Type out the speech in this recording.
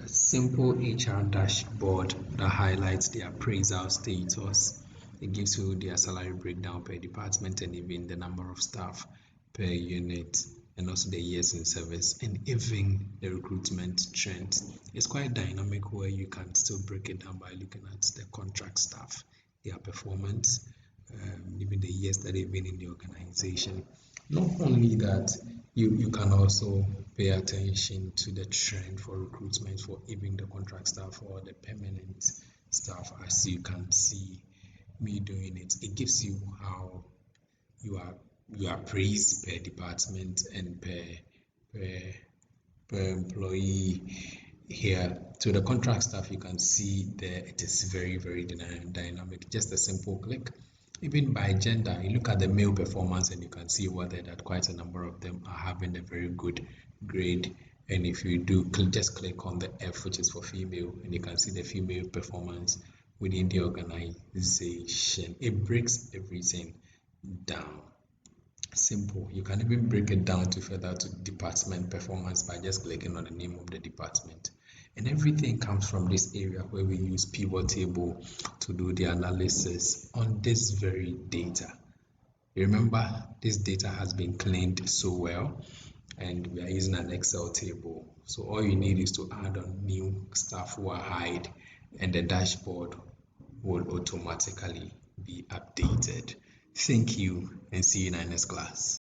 A simple HR dashboard that highlights the appraisal status. It gives you their salary breakdown per department and even the number of staff per unit and also the years in service and even the recruitment trends. It's quite dynamic where you can still break it down by looking at the contract staff, their performance, even the years that they've been in the organization. Not only that, you can also pay attention to the trend for recruitment for even the contract staff or the permanent staff, as you can see me doing it. It gives you how you are you are praised per department and per per employee here. To the contract staff, you can see there it is very dynamic. Just a simple click. Even by gender, you look at the male performance and you can see whether that quite a number of them are having a very good grade. And if you do just click on the F, which is for female, and you can see the female performance within the organization. It breaks everything down. Simple. You can even break it down to further to department performance by just clicking on the name of the department. And everything comes from this area where we use pivot table to do the analysis on this very data. Remember, this data has been cleaned so well and we are using an Excel table. So all you need is to add on new stuff or hide and the dashboard will automatically be updated. Thank you and see you in our next class.